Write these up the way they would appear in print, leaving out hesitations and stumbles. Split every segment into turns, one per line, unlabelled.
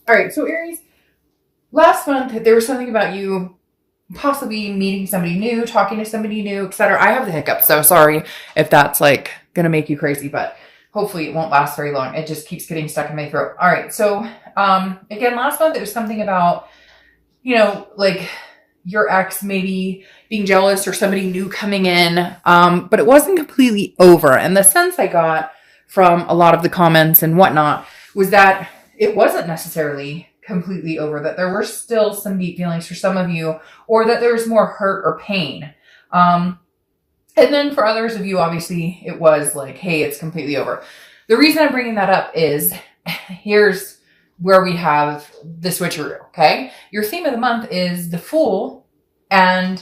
All right, so Aries, last month there was something about you possibly meeting somebody new, talking to somebody new, etc. I have the hiccups, so sorry if that's like gonna make you crazy, but hopefully it won't last very long. It just keeps getting stuck in my throat. All right, so again, last month it was something about, like your ex maybe being jealous or somebody new coming in, but it wasn't completely over. And the sense I got from a lot of the comments and whatnot was that it wasn't necessarily completely over, that there were still some deep feelings for some of you, or that there was more hurt or pain. And then for others of you, obviously, it was like, hey, it's completely over. The reason I'm bringing that up is here's where we have the switcheroo, okay? Your theme of the month is the Fool and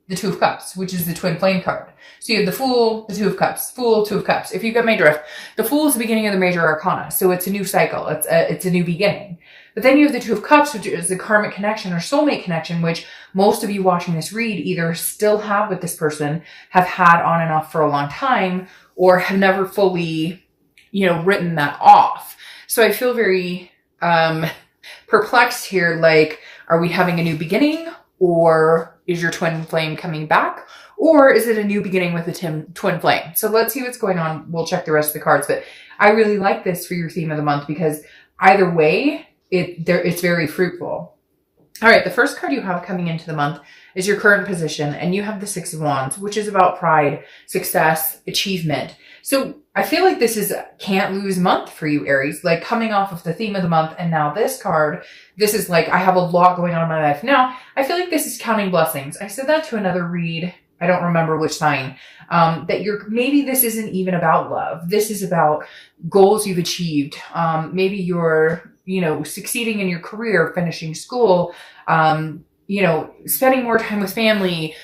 the Two of Cups, which is the twin flame card. So you have the Fool, the Two of Cups, Fool, Two of Cups. If you get my drift, the Fool is the beginning of the major arcana. So it's a new cycle. It's a new beginning. But then you have the Two of Cups, which is the karmic connection or soulmate connection, which most of you watching this read either still have with this person, have had on and off for a long time, or have never fully, written that off. So I feel very perplexed here. Like, are we having a new beginning, or is your twin flame coming back? Or is it a new beginning with a twin flame? So let's see what's going on. We'll check the rest of the cards. But I really like this for your theme of the month because either way, it's very fruitful. All right, the first card you have coming into the month is your current position, and you have the Six of Wands, which is about pride, success, achievement. So I feel like this is a can't lose month for you, Aries, like coming off of the theme of the month. And now this card, this is like, I have a lot going on in my life. Now, I feel like this is counting blessings. I said that to another read. I don't remember which sign, that maybe this isn't even about love. This is about goals you've achieved. Maybe you're, succeeding in your career, finishing school, spending more time with family,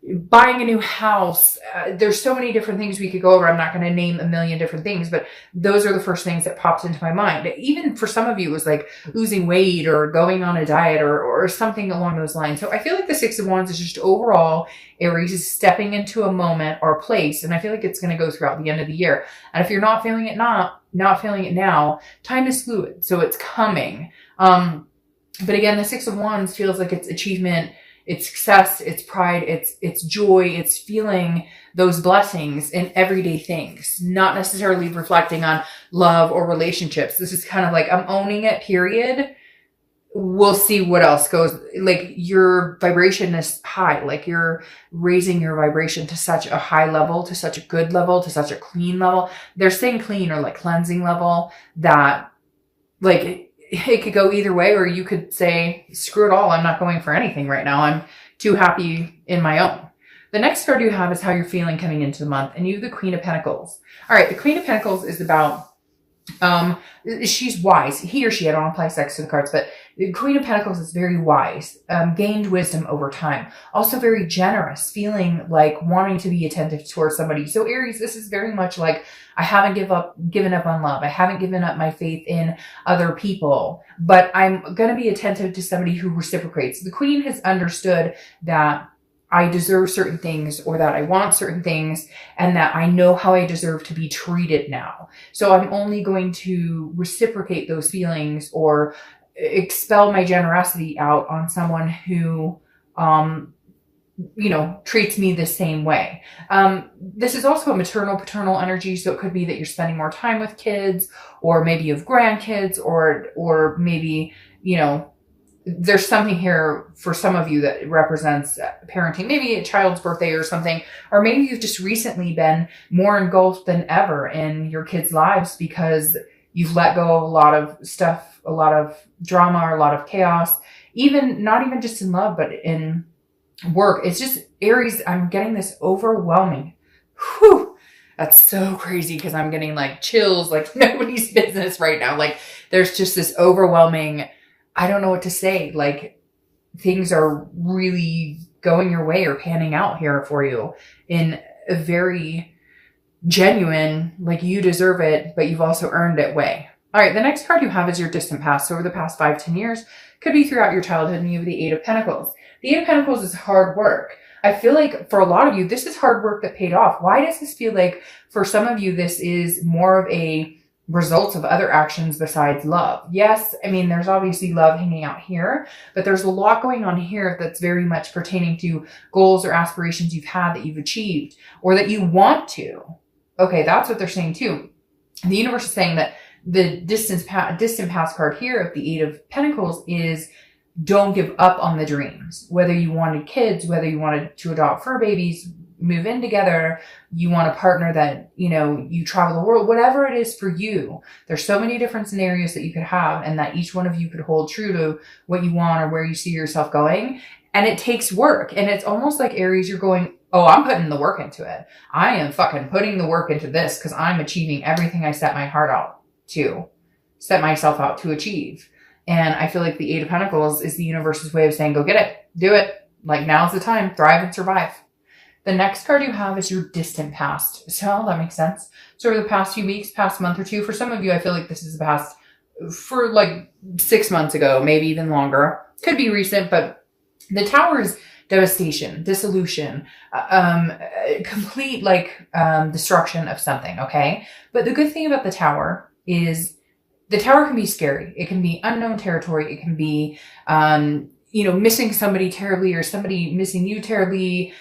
buying a new house. There's so many different things we could go over. I'm not going to name a million different things, but those are the first things that popped into my mind. Even for some of you, it was like losing weight or going on a diet or something along those lines. So I feel like the Six of Wands is just overall, Aries is stepping into a moment or a place. And I feel like it's going to go throughout the end of the year. And if you're not feeling it, not feeling it now, time is fluid. So it's coming. But again, the Six of Wands feels like it's achievement, it's success, it's pride, it's joy, it's feeling those blessings in everyday things, not necessarily reflecting on love or relationships. This is kind of like, I'm owning it, period. We'll see what else goes. Like your vibration is high, like you're raising your vibration to such a high level, to such a good level, to such a clean level. They're saying clean or like cleansing level, that like it could go either way, or you could say, screw it all. I'm not going for anything right now. I'm too happy in my own. The next card you have is how you're feeling coming into the month, and you have the Queen of Pentacles. All right. The Queen of Pentacles is about, she's wise. He or she, I don't apply sex to the cards, but the Queen of Pentacles is very wise, gained wisdom over time. Also very generous, feeling like wanting to be attentive towards somebody. So Aries, this is very much like, I haven't given up on love. I haven't given up my faith in other people, but I'm going to be attentive to somebody who reciprocates. The Queen has understood that I deserve certain things, or that I want certain things, and that I know how I deserve to be treated now. So I'm only going to reciprocate those feelings or expel my generosity out on someone who, treats me the same way. This is also a maternal, paternal energy. So it could be that you're spending more time with kids, or maybe you have grandkids, or maybe, there's something here for some of you that represents parenting, maybe a child's birthday or something, or maybe you've just recently been more engulfed than ever in your kids' lives because you've let go of a lot of stuff, a lot of drama, or a lot of chaos, not even just in love, but in work. It's just, Aries, I'm getting this overwhelming. Whew. That's so crazy because I'm getting like chills, like nobody's business right now. Like there's just this overwhelming, I don't know what to say. Like things are really going your way or panning out here for you in a very genuine, like you deserve it, but you've also earned it way. All right. The next card you have is your distant past. So over the past 5-10 years, could be throughout your childhood, and you have the Eight of Pentacles. The Eight of Pentacles is hard work. I feel like for a lot of you, this is hard work that paid off. Why does this feel like for some of you, this is more of a results of other actions besides love. Yes, I mean, there's obviously love hanging out here, but there's a lot going on here that's very much pertaining to goals or aspirations you've had that you've achieved or that you want to. Okay, that's what they're saying too. The universe is saying that the distant past card here of the Eight of Pentacles is don't give up on the dreams. Whether you wanted kids, whether you wanted to adopt fur babies, move in together, you want a partner that, you know, you travel the world, whatever it is for you. There's so many different scenarios that you could have and that each one of you could hold true to what you want or where you see yourself going. And it takes work. And it's almost like Aries, you're going, oh, I'm putting the work into it. I am fucking putting the work into this because I'm achieving everything I set my heart out to, set myself out to achieve. And I feel like the Eight of Pentacles is the universe's way of saying, go get it, do it. Like now's the time, thrive and survive. The next card you have is your distant past. So that makes sense. So over the past few weeks, past month or two, for some of you, I feel like this is the past for like 6 months ago, maybe even longer. Could be recent, but the Tower is devastation, dissolution, complete destruction of something, okay? But the good thing about the Tower is the Tower can be scary. It can be unknown territory. It can be, missing somebody terribly or somebody missing you terribly.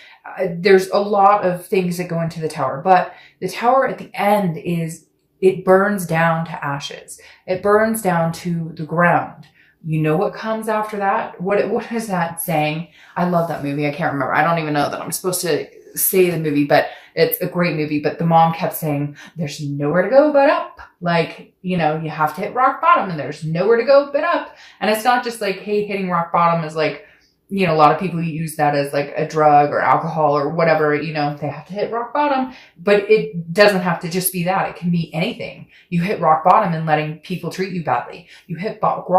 There's a lot of things that go into the Tower, but the Tower at the end it burns down to ashes. It burns down to the ground. You know what comes after that? What is that saying? I love that movie. I can't remember. I don't even know that I'm supposed to say the movie, but it's a great movie. But the mom kept saying, there's nowhere to go but up. Like, you have to hit rock bottom and there's nowhere to go but up. And it's not just like, hey, hitting rock bottom is like, a lot of people use that as like a drug or alcohol or whatever, they have to hit rock bottom, but it doesn't have to just be that. It can be anything. You hit rock bottom in letting people treat you badly. You hit rock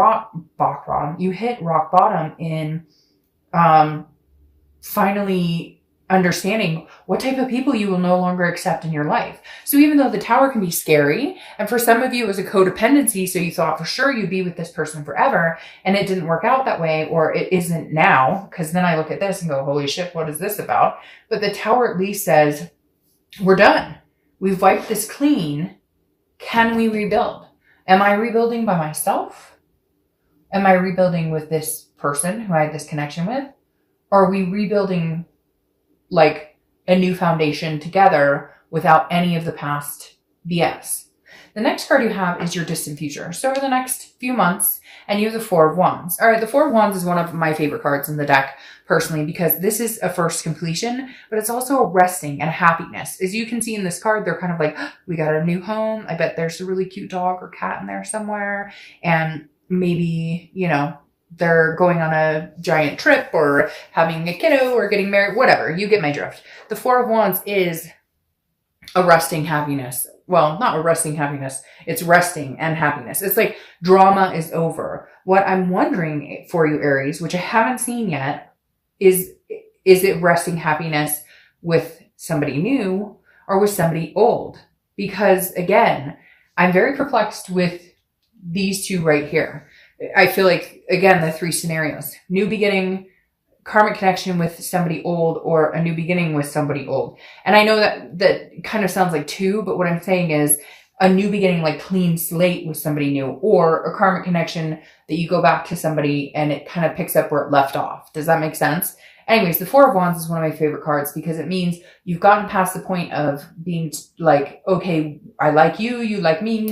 bottom in finally understanding what type of people you will no longer accept in your life. So even though the Tower can be scary, and for some of you it was a codependency, so you thought for sure you'd be with this person forever, and it didn't work out that way, or it isn't now, because then I look at this and go, holy shit, what is this about? But the Tower at least says, we're done. We've wiped this clean. Can we rebuild? Am I rebuilding by myself? Am I rebuilding with this person who I had this connection with? Or are we rebuilding like a new foundation together without any of the past BS? The next card you have is your distant future. So over the next few months, and you have the Four of Wands. All right, the Four of Wands is one of my favorite cards in the deck personally, because this is a first completion, but it's also a resting and a happiness. As you can see in this card, they're kind of like, oh, we got a new home. I bet there's a really cute dog or cat in there somewhere. And maybe, they're going on a giant trip or having a kiddo or getting married, whatever. You get my drift. The Four of Wands is a resting happiness. Well, not a resting happiness. It's resting and happiness. It's like drama is over. What I'm wondering for you, Aries, which I haven't seen yet, is it resting happiness with somebody new or with somebody old? Because again, I'm very perplexed with these two right here. I feel like, again, the three scenarios: new beginning, karmic connection with somebody old, or a new beginning with somebody old. And I know that kind of sounds like two, but what I'm saying is a new beginning, like clean slate with somebody new, or a karmic connection that you go back to somebody and it kind of picks up where it left off. Does that make sense? Anyways, the Four of Wands is one of my favorite cards because it means you've gotten past the point of being like, okay, I like you, you like me,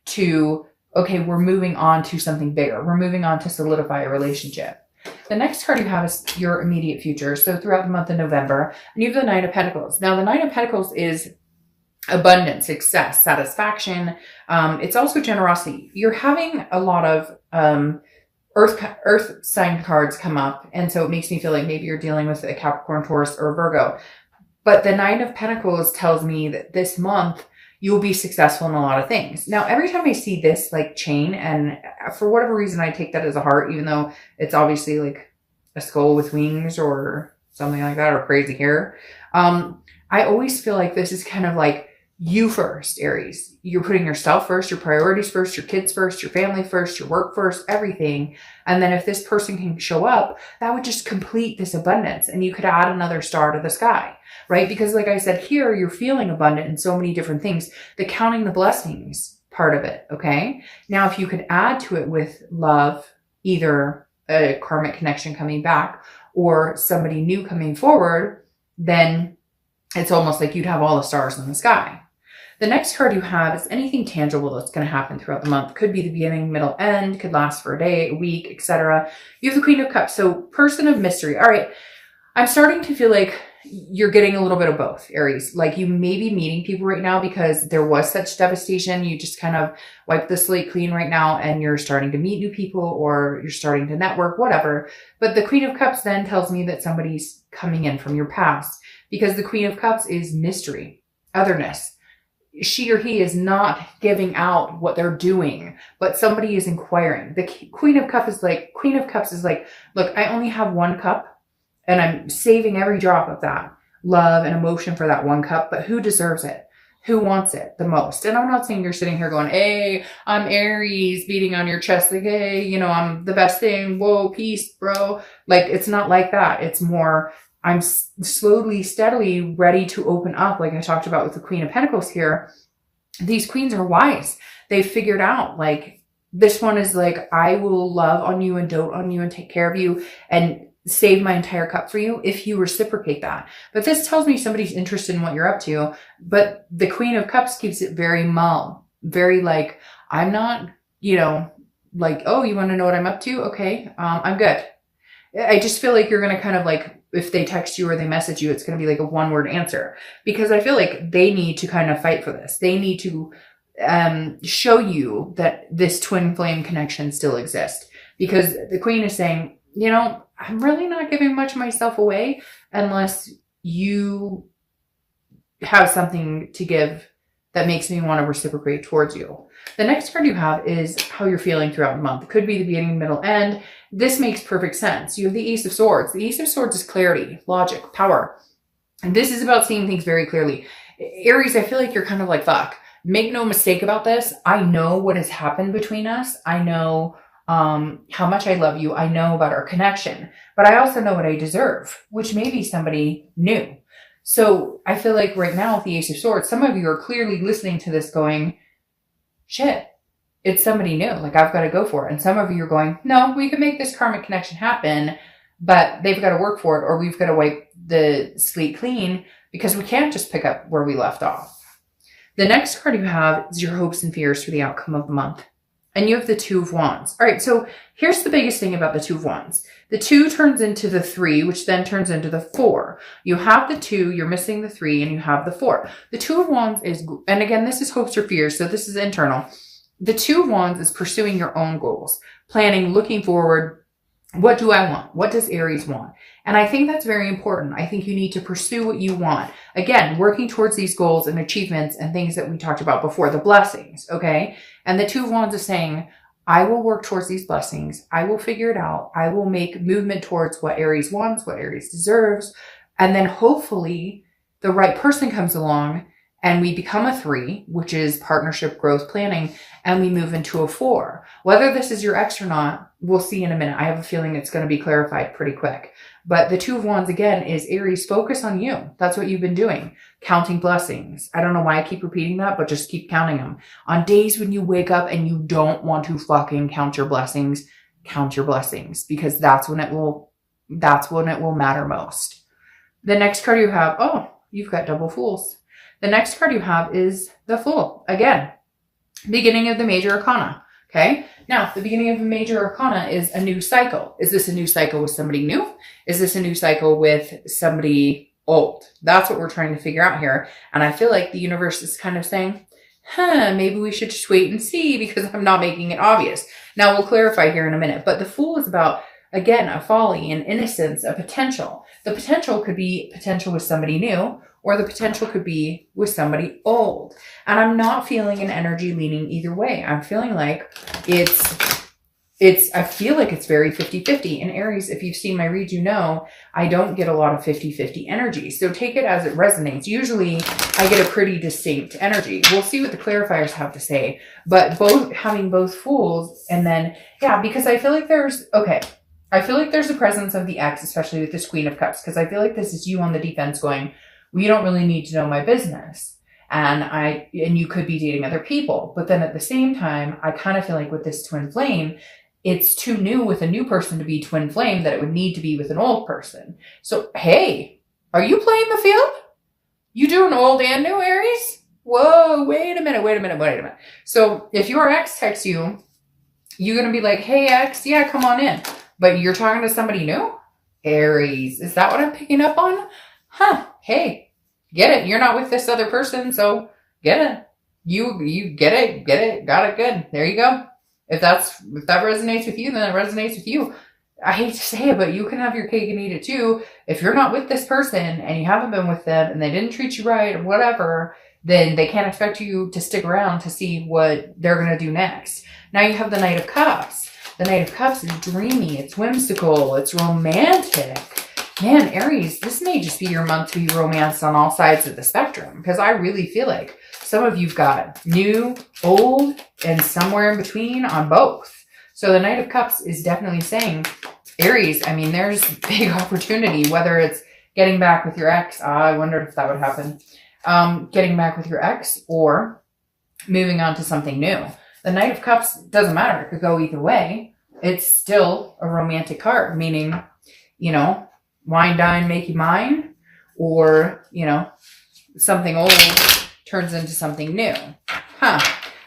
to, okay, we're moving on to something bigger. We're moving on to solidify a relationship. The next card you have is your immediate future. So throughout the month of November, and you have the Nine of Pentacles. Now, the Nine of Pentacles is abundance, success, satisfaction. It's also generosity. You're having a lot of earth sign cards come up. And so it makes me feel like maybe you're dealing with a Capricorn, Taurus, or Virgo. But the Nine of Pentacles tells me that this month you will be successful in a lot of things. Now, every time I see this like chain, and for whatever reason, I take that as a heart, even though it's obviously like a skull with wings or something like that, or crazy hair. I always feel like this is kind of like you first, Aries. You're putting yourself first, your priorities first, your kids first, your family first, your work first, everything. And then if this person can show up, that would just complete this abundance. And you could add another star to the sky, right? Because like I said, here you're feeling abundant in so many different things. The counting the blessings part of it, okay? Now, if you could add to it with love, either a karmic connection coming back or somebody new coming forward, then it's almost like you'd have all the stars in the sky. The next card you have is anything tangible that's going to happen throughout the month. Could be the beginning, middle, end, could last for a day, a week, etc. You have the Queen of Cups. So person of mystery. All right. I'm starting to feel like you're getting a little bit of both, Aries. Like you may be meeting people right now because there was such devastation. You just kind of wipe the slate clean right now and you're starting to meet new people or you're starting to network, whatever. But the Queen of Cups then tells me that somebody's coming in from your past because the Queen of Cups is mystery, otherness. She or he is not giving out what they're doing, but somebody is inquiring. The Queen of Cups is like, look, I only have one cup and I'm saving every drop of that love and emotion for that one cup, but who deserves it? Who wants it the most? And I'm not saying you're sitting here going, hey, I'm Aries, beating on your chest, like, hey, you know, I'm the best thing. Whoa, peace, bro. Like, it's not like that. It's more, I'm slowly, steadily ready to open up. Like I talked about with the Queen of Pentacles here, these queens are wise. They've figured out like this one is like, I will love on you and dote on you and take care of you and save my entire cup for you if you reciprocate that. But this tells me somebody's interested in what you're up to. But the Queen of Cups keeps it very mum, very like, I'm not, you know, like, oh, you want to know what I'm up to? Okay, I'm good. I just feel like you're going to kind of like, if they text you or they message you, it's going to be like a one-word answer because I feel like they need to kind of fight for this. They need to show you that this twin flame connection still exists because the Queen is saying, you know, I'm really not giving much of myself away unless you have something to give that makes me want to reciprocate towards you. The next card you have is how you're feeling throughout the month. It could be the beginning, middle, end. This makes perfect sense. You have the Ace of Swords. The Ace of Swords is clarity, logic, power. And this is about seeing things very clearly. Aries, I feel like you're kind of like, fuck, make no mistake about this. I know what has happened between us. I know how much I love you. I know about our connection, but I also know what I deserve, which may be somebody new. So I feel like right now with the Ace of Swords, some of you are clearly listening to this going, shit, it's somebody new. Like I've got to go for it. And some of you are going, no, we can make this karmic connection happen, but they've got to work for it or we've got to wipe the slate clean because we can't just pick up where we left off. The next card you have is your hopes and fears for the outcome of the month. And you have the Two of Wands. All right, so here's the biggest thing about the Two of Wands. The 2 turns into the 3, which then turns into the 4. You have the 2, you're missing the 3, and you have the 4. The Two of Wands is, and again, this is hopes or fears, so this is internal. The Two of Wands is pursuing your own goals, planning, looking forward. What do I want? What does Aries want? And I think that's very important. I think you need to pursue what you want. Again, working towards these goals and achievements and things that we talked about before, the blessings, okay? And the Two of Wands is saying, I will work towards these blessings. I will figure it out. I will make movement towards what Aries wants, what Aries deserves. And then hopefully the right person comes along and we become a 3, which is partnership growth planning, and we move into a 4. Whether this is your ex or not, we'll see in a minute. I have a feeling it's going to be clarified pretty quick. But the Two of Wands, again, is Aries, focus on you. That's what you've been doing. Counting blessings. I don't know why I keep repeating that, but just keep counting them. On days when you wake up and you don't want to fucking count your blessings because that's when it will matter most. The next card you have, oh, you've got double Fools. The next card you have is the Fool. Again, beginning of the major arcana. Okay. Now, the beginning of the major arcana is a new cycle. Is this a new cycle with somebody new? Is this a new cycle with somebody old? That's what we're trying to figure out here. And I feel like the universe is kind of saying, maybe we should just wait and see because I'm not making it obvious. Now, we'll clarify here in a minute. But the Fool is about, again, a folly, an innocence, a potential. The potential could be potential with somebody new, or the potential could be with somebody old. And I'm not feeling an energy leaning either way. I'm feeling like it's I feel like it's very 50-50. And Aries, if you've seen my read, you know, I don't get a lot of 50-50 energy. So take it as it resonates. Usually I get a pretty distinct energy. We'll see what the clarifiers have to say, but having both Fools, and then, yeah, because I feel like I feel like there's a presence of the X, especially with this Queen of Cups, because I feel like this is you on the defense going, well, you don't really need to know my business. And you could be dating other people. But then at the same time, I kind of feel like with this twin flame, it's too new with a new person to be twin flame that it would need to be with an old person. So, hey, are you playing the field? You doing old and new, Aries? Whoa, wait a minute. So if your ex texts you, you're going to be like, hey, ex, yeah, come on in. But you're talking to somebody new? Aries, is that what I'm picking up on? Huh, hey, get it. You're not with this other person, so get it. You get it, got it, good. There you go. If that resonates with you, then it resonates with you. I hate to say it, but you can have your cake and eat it too. If you're not with this person and you haven't been with them and they didn't treat you right or whatever, then they can't expect you to stick around to see what they're going to do next. Now you have the Knight of Cups. The Knight of Cups is dreamy, it's whimsical, it's romantic. Man, Aries, this may just be your month to be romanced on all sides of the spectrum, because I really feel like some of you've got new, old, and somewhere in between on both. So the Knight of Cups is definitely saying, Aries, I mean, there's big opportunity, whether it's getting back with your ex. I wondered if that would happen. Getting back with your ex or moving on to something new. The Knight of Cups doesn't matter. It could go either way. It's still a romantic card, meaning, you know, wine, dine, make you mine, or, you know, something old turns into something new. Huh.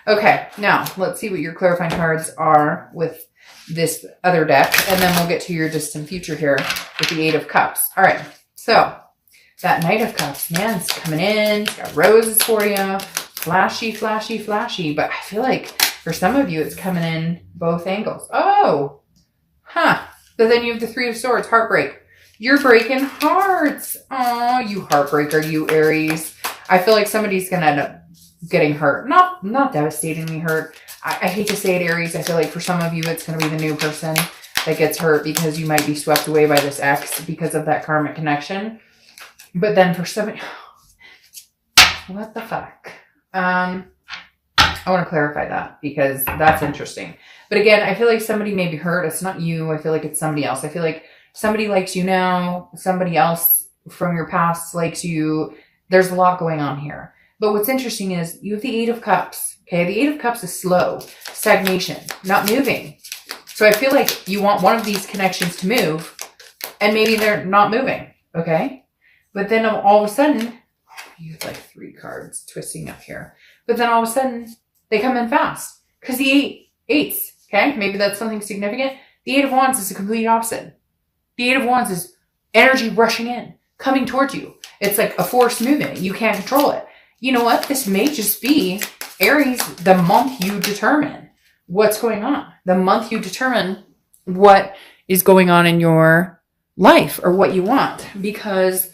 Okay, now let's see what your clarifying cards are with this other deck, and then we'll get to your distant future here with the Eight of Cups. All right, so that Knight of Cups, man, it's coming in. It's got roses for you. Flashy, flashy, flashy. But I feel like for some of you, it's coming in both angles. Oh, huh. But then you have the Three of Swords, heartbreak. You're breaking hearts. Oh, you heartbreaker, you Aries. I feel like somebody's going to end up getting hurt. Not devastatingly hurt. I hate to say it, Aries. I feel like for some of you, it's going to be the new person that gets hurt because you might be swept away by this ex because of that karmic connection. But then for somebody, what the fuck? I want to clarify that because that's interesting. But again, I feel like somebody may be hurt. It's not you. I feel like it's somebody else. I feel like somebody likes you now. Somebody else from your past likes you. There's a lot going on here. But what's interesting is you have the Eight of Cups. Okay, the Eight of Cups is slow, stagnation, not moving. So I feel like you want one of these connections to move, and maybe they're not moving, okay? But then all of a sudden, you have like 3 cards twisting up here. But then all of a sudden, they come in fast. Because the eights, okay? Maybe that's something significant. The Eight of Wands is the complete opposite. The Eight of Wands is energy rushing in, coming towards you. It's like a force movement. You can't control it. You know what? This may just be, Aries, the month you determine what's going on. The month you determine what is going on in your life or what you want. Because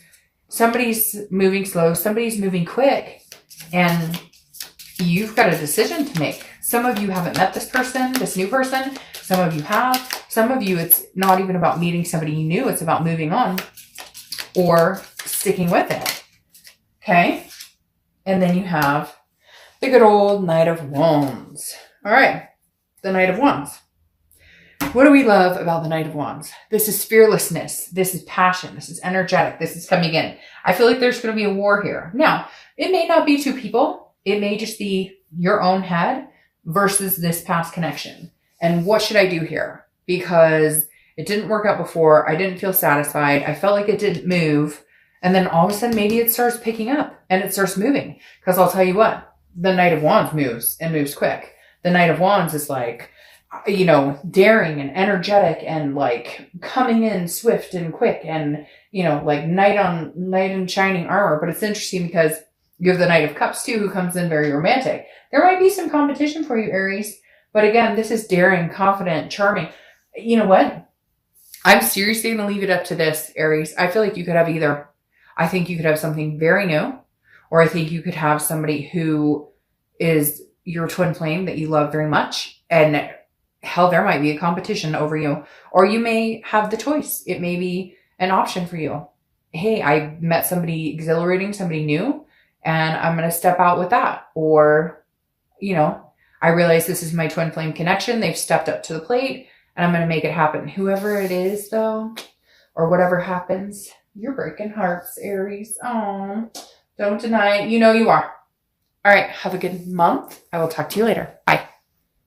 somebody's moving slow, somebody's moving quick, and you've got a decision to make. Some of you haven't met this person, this new person. Some of you have. Some of you, it's not even about meeting somebody new. It's about moving on or sticking with it. Okay? And then you have the good old Knight of Wands. All right. The Knight of Wands. What do we love about the Knight of Wands? This is fearlessness. This is passion. This is energetic. This is coming in. I feel like there's going to be a war here. Now, it may not be 2 people. It may just be your own head versus this past connection. And what should I do here? Because it didn't work out before. I didn't feel satisfied. I felt like it didn't move. And then all of a sudden, maybe it starts picking up and it starts moving. Because I'll tell you what, the Knight of Wands moves and moves quick. The Knight of Wands is like, you know, daring and energetic and like coming in swift and quick and, you know, like knight in shining armor. But it's interesting because you have the Knight of Cups too, who comes in very romantic. There might be some competition for you, Aries. But again, this is daring, confident, charming. You know what? I'm seriously going to leave it up to this, Aries. I feel like you could have either. I think you could have something very new, or I think you could have somebody who is your twin flame that you love very much. And hell, there might be a competition over you, or you may have the choice. It may be an option for you. Hey, I met somebody exhilarating, somebody new, and I'm going to step out with that. Or, you know, I realize this is my twin flame connection. They've stepped up to the plate and I'm going to make it happen. Whoever it is though, or whatever happens, you're breaking hearts, Aries. Oh, don't deny it. You know you are. All right. Have a good month. I will talk to you later. Bye.